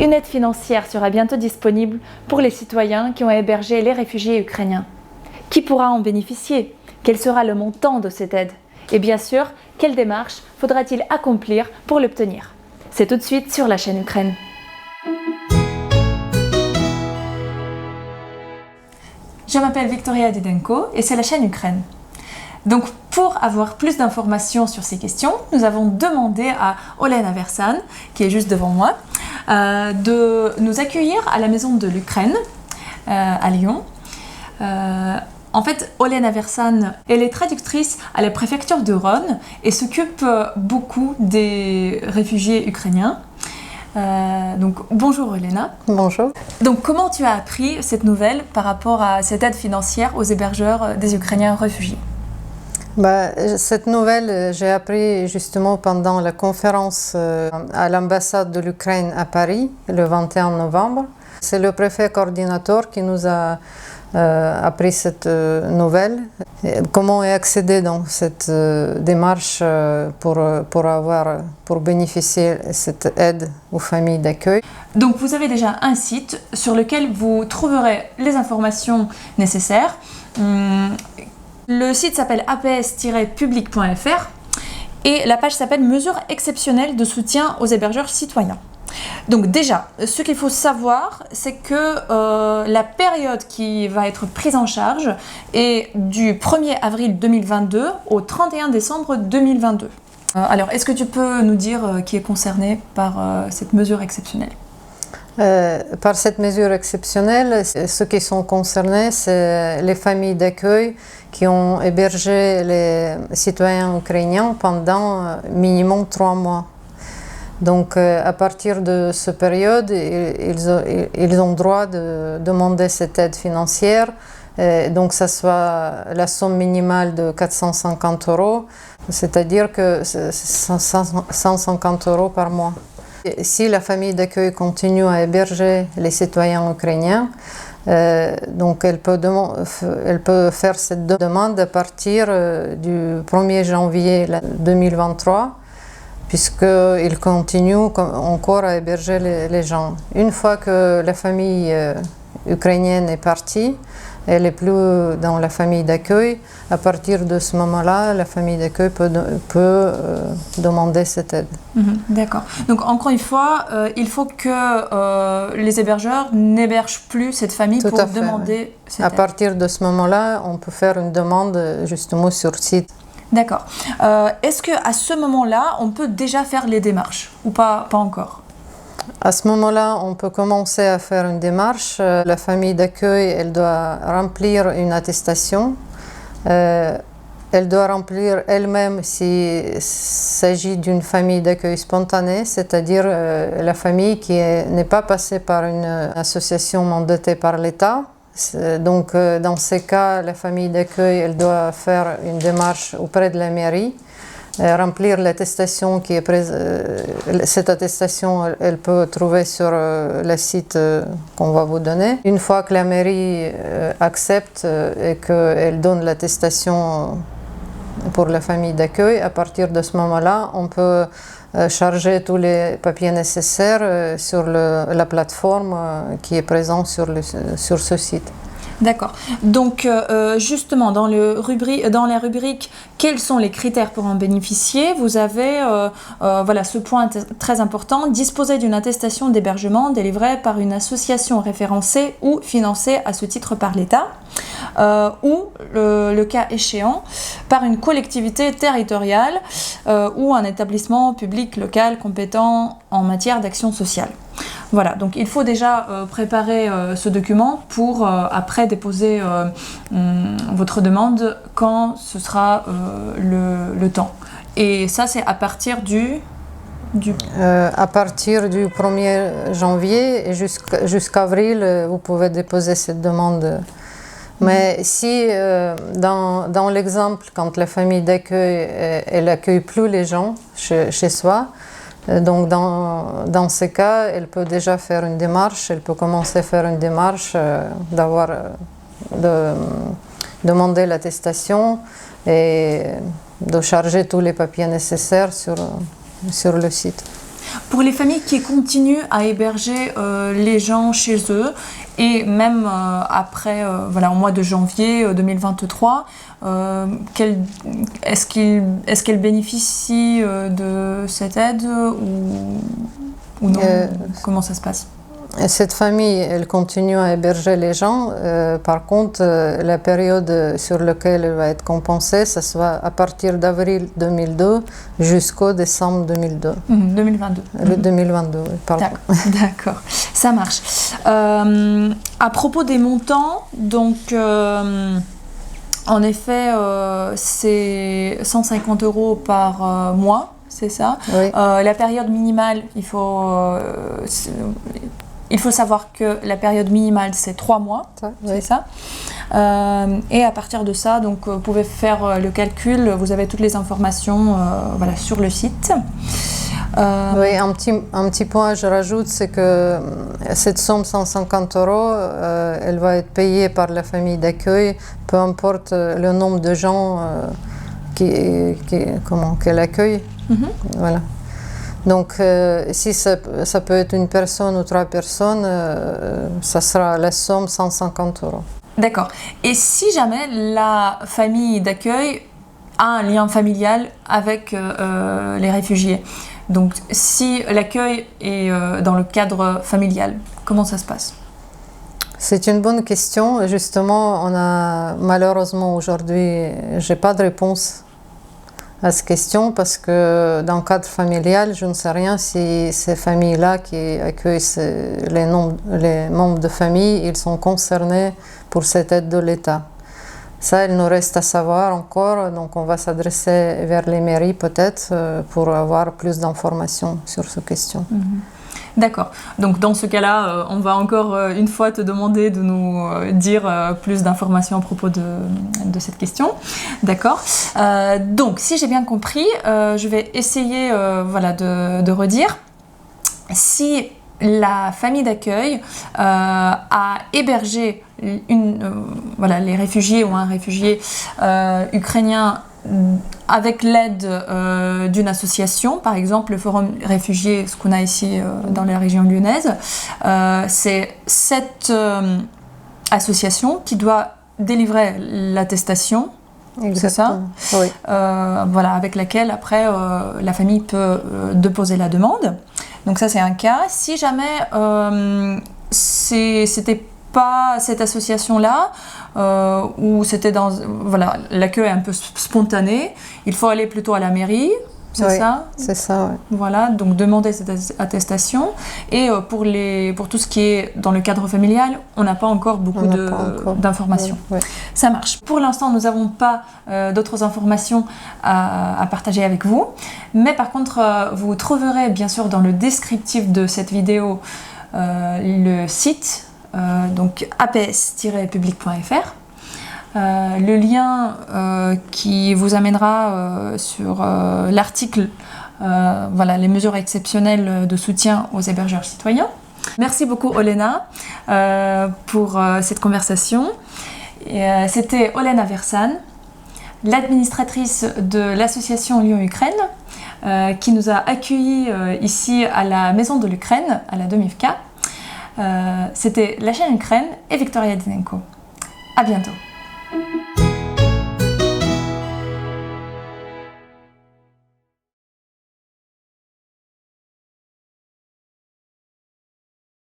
Une aide financière sera bientôt disponible pour les citoyens qui ont hébergé les réfugiés ukrainiens. Qui pourra en bénéficier? Quel sera le montant de cette aide? Et bien sûr, quelle démarche faudra-t-il accomplir pour l'obtenir? C'est tout de suite sur la chaîne Ukraine. Je m'appelle Victoria Didenko et c'est la chaîne Ukraine. Donc pour avoir plus d'informations sur ces questions, nous avons demandé à Olena Versan, qui est juste devant moi, de nous accueillir à la maison de l'Ukraine, à Lyon. En fait, Olena Versan, elle est traductrice à la préfecture de Rhône et s'occupe beaucoup des réfugiés ukrainiens. Donc bonjour Olena. Bonjour. Donc comment tu as appris cette nouvelle par rapport à cette aide financière aux hébergeurs des Ukrainiens réfugiés? Cette nouvelle, j'ai appris justement pendant la conférence à l'ambassade de l'Ukraine à Paris, le 21 novembre. C'est le préfet coordinateur qui nous a appris cette nouvelle. Comment accéder dans cette démarche pour bénéficier de cette aide aux familles d'accueil. Donc vous avez déjà un site sur lequel vous trouverez les informations nécessaires. Le site s'appelle aps-public.fr et la page s'appelle Mesures exceptionnelles de soutien aux hébergeurs citoyens. Donc déjà, ce qu'il faut savoir, c'est que la période qui va être prise en charge est du 1er avril 2022 au 31 décembre 2022. Alors, est-ce que tu peux nous dire qui est concerné par cette mesure exceptionnelle ? Par cette mesure exceptionnelle, ceux qui sont concernés, c'est les familles d'accueil qui ont hébergé les citoyens ukrainiens pendant minimum 3 mois. Donc, à partir de cette période, ils ont droit de demander cette aide financière. Donc, ça soit la somme minimale de 450 €, c'est-à-dire que c'est 150 € par mois. Si la famille d'accueil continue à héberger les citoyens ukrainiens, donc elle peut faire cette demande à partir du 1er janvier 2023, puisqu'il continue encore à héberger les gens. Une fois que la famille ukrainienne est partie, elle n'est plus dans la famille d'accueil. À partir de ce moment-là, la famille d'accueil peut demander cette aide. D'accord. Donc encore une fois, il faut que les hébergeurs n'hébergent plus cette famille Tout pour à fait, demander cette aide. À partir de ce moment-là, on peut faire une demande justement sur site. D'accord. Est-ce qu'à ce moment-là, on peut déjà faire les démarches ou pas encore? À ce moment-là, on peut commencer à faire une démarche. La famille d'accueil, elle doit remplir une attestation. Elle doit remplir elle-même s'il s'agit d'une famille d'accueil spontanée, c'est-à-dire la famille qui n'est pas passée par une association mandatée par l'État. Donc, dans ces cas, la famille d'accueil, elle doit faire une démarche auprès de la mairie. Remplir l'attestation qui est cette attestation, elle peut trouver sur le site qu'on va vous donner. Une fois que la mairie accepte et qu'elle donne l'attestation pour la famille d'accueil, à partir de ce moment-là, on peut charger tous les papiers nécessaires sur la plateforme qui est présente sur ce site. D'accord. Donc, justement, dans la rubrique « Quels sont les critères pour en bénéficier ?» vous avez voilà, ce point très important, disposer d'une attestation d'hébergement délivrée par une association référencée ou financée à ce titre par l'État, ou, le cas échéant, par une collectivité territoriale ou un établissement public local compétent en matière d'action sociale. Voilà, donc il faut déjà préparer ce document pour après déposer votre demande quand ce sera le temps. Et ça, c'est à partir à partir du 1er janvier et jusqu'à avril, vous pouvez déposer cette demande. Mais si, dans l'exemple, quand la famille d'accueil, elle n'accueille plus les gens chez soi, donc dans ces cas, elle peut déjà faire une démarche, elle peut commencer à faire une démarche de demander l'attestation et de charger tous les papiers nécessaires sur le site. Pour les familles qui continuent à héberger les gens chez eux, et même après, voilà, au mois de janvier 2023, est-ce qu'elles bénéficient de cette aide ou non? Comment ça se passe? Cette famille, elle continue à héberger les gens. Par contre, la période sur laquelle elle va être compensée, ça sera à partir d'avril 2002 jusqu'au décembre 2002. 2022. 2022, oui, pardon. D'accord, ça marche. À propos des montants, donc en effet, c'est 150 € par mois, c'est ça? Oui. La période minimale, il faut savoir que la période minimale, c'est 3 mois, c'est ça. Et à partir de ça, donc, vous pouvez faire le calcul, vous avez toutes les informations voilà, sur le site. Oui, un petit point je rajoute, c'est que cette somme 150 €, elle va être payée par la famille d'accueil, peu importe le nombre de gens qu'elle accueille. Voilà. Donc, si ça peut être une personne ou 3 personnes, ça sera la somme 150 €. D'accord. Et si jamais la famille d'accueil a un lien familial avec les réfugiés, donc si l'accueil est dans le cadre familial, comment ça se passe? C'est une bonne question. Justement, malheureusement aujourd'hui, j'ai pas de réponse à cette question parce que dans le cadre familial, je ne sais rien si ces familles-là qui accueillent les membres de famille, ils sont concernés pour cette aide de l'État. Ça, il nous reste à savoir encore, donc on va s'adresser vers les mairies peut-être pour avoir plus d'informations sur cette question. D'accord. Donc dans ce cas-là, on va encore une fois te demander de nous dire plus d'informations à propos de cette question. D'accord. Donc si j'ai bien compris, je vais essayer voilà, de redire. Si la famille d'accueil a hébergé voilà, les réfugiés ou un réfugié ukrainien avec l'aide d'une association, par exemple le Forum Réfugiés, ce qu'on a ici dans la région lyonnaise, c'est cette association qui doit délivrer l'attestation, c'est ça? Oui. Voilà, avec laquelle après la famille peut déposer la demande. Donc ça c'est un cas. Si jamais c'était pas cette association-là, où c'était voilà, l'accueil est un peu spontané, il faut aller plutôt à la mairie, c'est ça? C'est ça, oui. Voilà, donc demander cette attestation. Et pour tout ce qui est dans le cadre familial, on n'a pas encore beaucoup d'informations. Oui. Ça marche. Pour l'instant, nous n'avons pas d'autres informations à partager avec vous. Mais par contre, vous trouverez bien sûr dans le descriptif de cette vidéo le site, donc aps-public.fr. Le lien qui vous amènera sur l'article voilà, les mesures exceptionnelles de soutien aux hébergeurs citoyens. Merci beaucoup Olena pour cette conversation. C'était Olena Versan, l'administratrice de l'association Lyon-Ukraine, qui nous a accueillis ici à la Maison de l'Ukraine, à la Domivka. C'était la chaîne Ukraine et Victoria Dinenko. À bientôt.